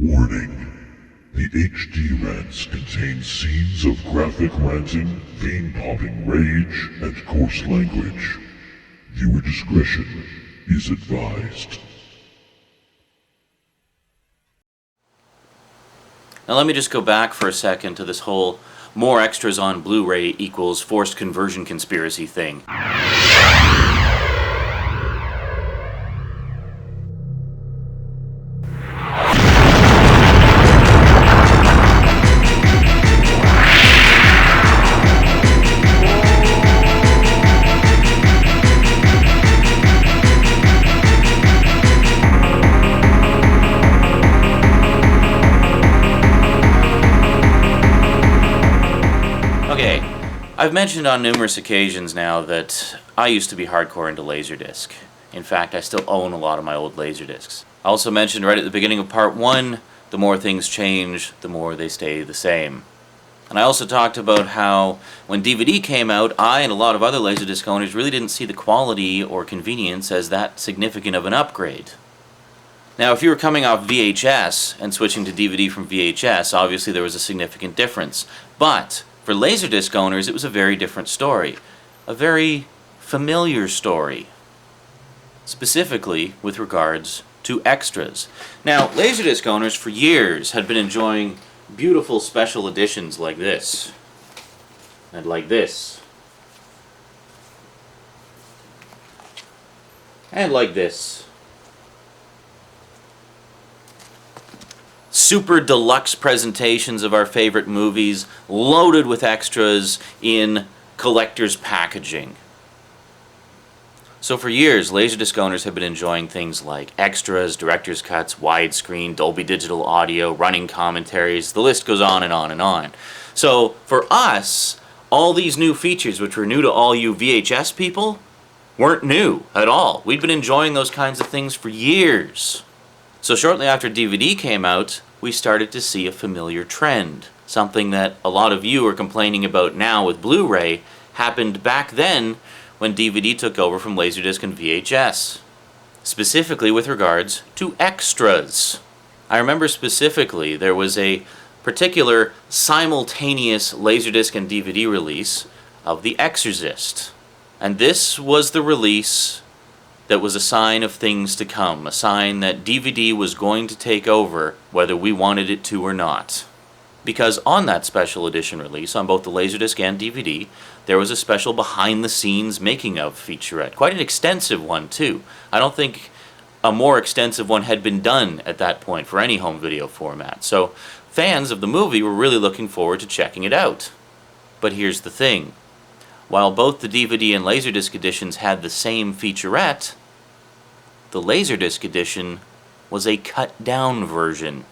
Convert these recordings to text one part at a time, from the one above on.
Warning. The HD rants contain scenes of graphic ranting, vein-popping rage, and coarse language. Viewer discretion is advised. Now let me just go back for a second to this whole more extras on Blu-ray equals forced conversion conspiracy thing. Okay, I've mentioned on numerous occasions now that I used to be hardcore into Laserdisc. In fact, I still own a lot of my old Laserdiscs. I also mentioned right at the beginning of part 1, the more things change, the more they stay the same. And I also talked about how when DVD came out, I and a lot of other Laserdisc owners really didn't see the quality or convenience as that significant of an upgrade. Now, if you were coming off VHS and switching to DVD from VHS, obviously there was a significant difference. But for Laserdisc owners, it was a very different story. A very familiar story. Specifically with regards to extras. Now, Laserdisc owners for years had been enjoying beautiful special editions like this. And like this. And like this. Super deluxe presentations of our favorite movies, loaded with extras in collector's packaging. So for years, Laserdisc owners have been enjoying things like extras, director's cuts, widescreen, Dolby Digital audio, running commentaries, the list goes on and on and on. So for us, all these new features, which were new to all you VHS people, weren't new at all. We'd been enjoying those kinds of things for years. So shortly after DVD came out, we started to see a familiar trend. Something that a lot of you are complaining about now with Blu-ray happened back then when DVD took over from Laserdisc and VHS. Specifically with regards to extras. I remember specifically there was a particular simultaneous Laserdisc and DVD release of The Exorcist. And this was the release that was a sign of things to come, a sign that DVD was going to take over whether we wanted it to or not. Because on that special edition release, on both the Laserdisc and DVD, there was a special behind-the-scenes making-of featurette. Quite an extensive one, too. I don't think a more extensive one had been done at that point for any home video format. So fans of the movie were really looking forward to checking it out. But here's the thing. While both the DVD and Laserdisc editions had the same featurette, the Laserdisc edition was a cut-down version,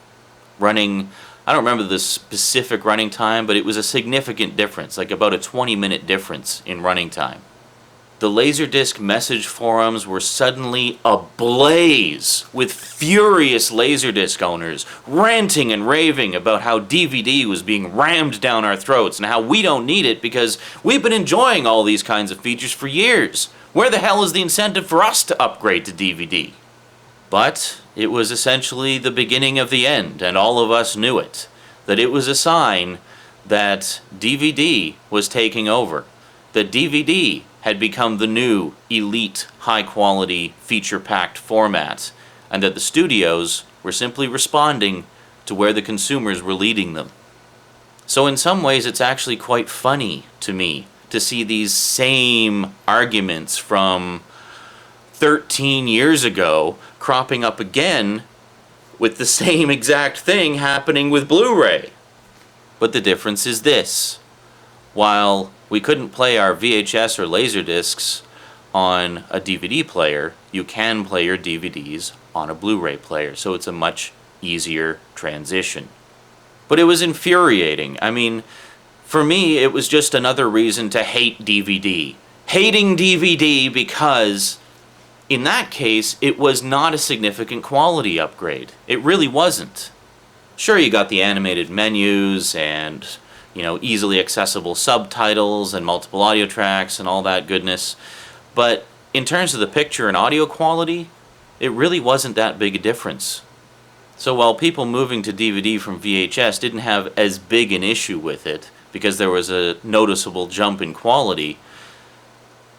running, I don't remember the specific running time, but it was a significant difference, like about a 20-minute difference in running time. The Laserdisc message forums were suddenly ablaze with furious Laserdisc owners ranting and raving about how DVD was being rammed down our throats and how we don't need it because we've been enjoying all these kinds of features for years. Where the hell is the incentive for us to upgrade to DVD? But it was essentially the beginning of the end, and all of us knew it. That it was a sign that DVD was taking over. That DVD had become the new, elite, high-quality, feature-packed format, and that the studios were simply responding to where the consumers were leading them. So in some ways it's actually quite funny to me to see these same arguments from 13 years ago cropping up again with the same exact thing happening with Blu-ray. But the difference is this. While we couldn't play our VHS or Laserdiscs on a DVD player, you can play your DVDs on a Blu-ray player, so it's a much easier transition. But it was infuriating. I mean, for me, it was just another reason to hate DVD. Hating DVD because, in that case, it was not a significant quality upgrade. It really wasn't. Sure, you got the animated menus and, easily accessible subtitles and multiple audio tracks and all that goodness. But in terms of the picture and audio quality, it really wasn't that big a difference. So while people moving to DVD from VHS didn't have as big an issue with it, because there was a noticeable jump in quality,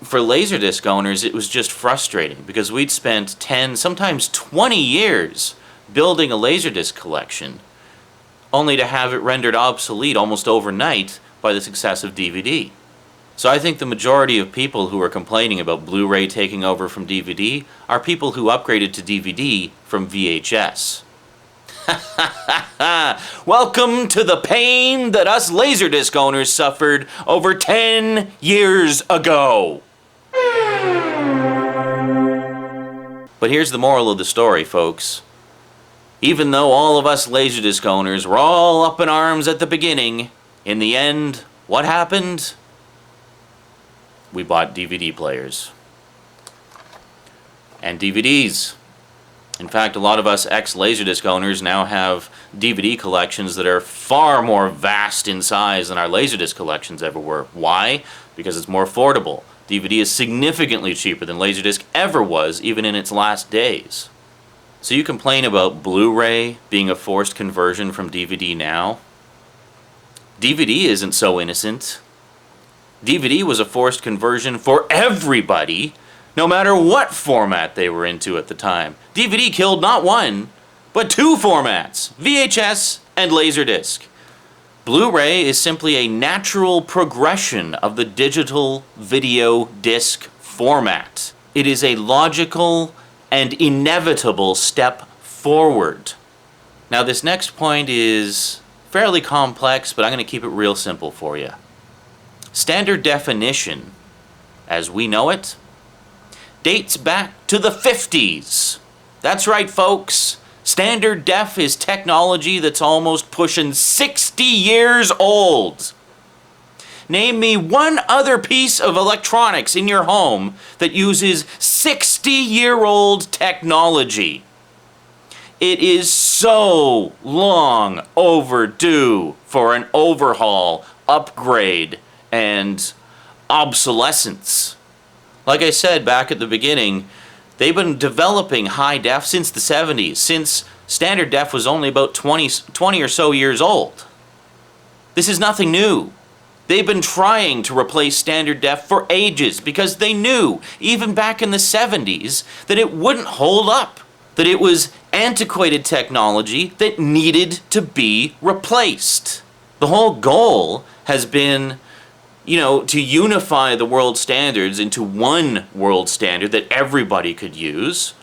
for Laserdisc owners it was just frustrating, because we'd spent 10, sometimes 20 years building a Laserdisc collection, only to have it rendered obsolete almost overnight by the success of DVD. So I think the majority of people who are complaining about Blu-ray taking over from DVD are people who upgraded to DVD from VHS. Welcome to the pain that us Laserdisc owners suffered over 10 years ago. But here's the moral of the story, folks. Even though all of us Laserdisc owners were all up in arms at the beginning, in the end, what happened? We bought DVD players. And DVDs. In fact, a lot of us ex-Laserdisc owners now have DVD collections that are far more vast in size than our Laserdisc collections ever were. Why? Because it's more affordable. DVD is significantly cheaper than Laserdisc ever was, even in its last days. So you complain about Blu-ray being a forced conversion from DVD now? DVD isn't so innocent. DVD was a forced conversion for everybody, no matter what format they were into at the time. DVD killed not one, but two formats, VHS and Laserdisc. Blu-ray is simply a natural progression of the digital video disc format. It is a logical and inevitable step forward. Now this next point is fairly complex, but I'm going to keep it real simple for you. Standard definition, as we know it, dates back to the 50s. That's right, folks. Standard def is technology that's almost pushing 60 years old. Name me one other piece of electronics in your home that uses 60-year-old technology. It is so long overdue for an overhaul, upgrade, and obsolescence. Like I said back at the beginning, they've been developing high def since the 70s, since standard def was only about 20 or so years old. This is nothing new. They've been trying to replace standard def for ages because they knew, even back in the 70s, that it wouldn't hold up, that it was antiquated technology that needed to be replaced. The whole goal has been, to unify the world standards into one world standard that everybody could use,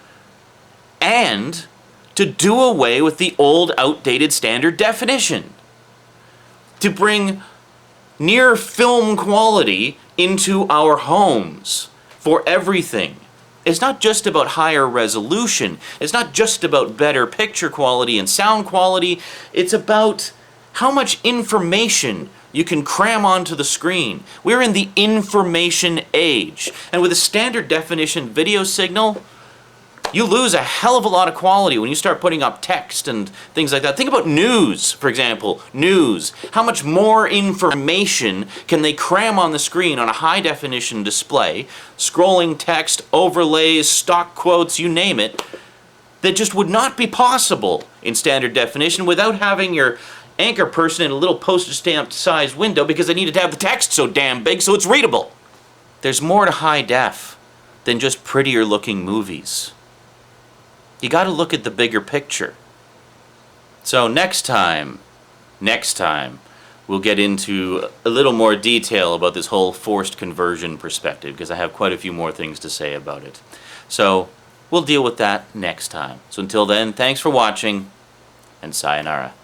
and to do away with the old, outdated standard definition. To bring near film quality into our homes for everything. It's not just about higher resolution. It's not just about better picture quality and sound quality. It's about how much information you can cram onto the screen. We're in the information age. And with a standard definition video signal, you lose a hell of a lot of quality when you start putting up text and things like that. Think about news, for example. News. How much more information can they cram on the screen on a high-definition display? Scrolling text, overlays, stock quotes, you name it, that just would not be possible in standard definition without having your anchor person in a little postage stamp sized window because they needed to have the text so damn big so it's readable. There's more to high def than just prettier looking movies. You got to look at the bigger picture. So next time, we'll get into a little more detail about this whole forced conversion perspective, because I have quite a few more things to say about it. So we'll deal with that next time. So until then, thanks for watching, and sayonara.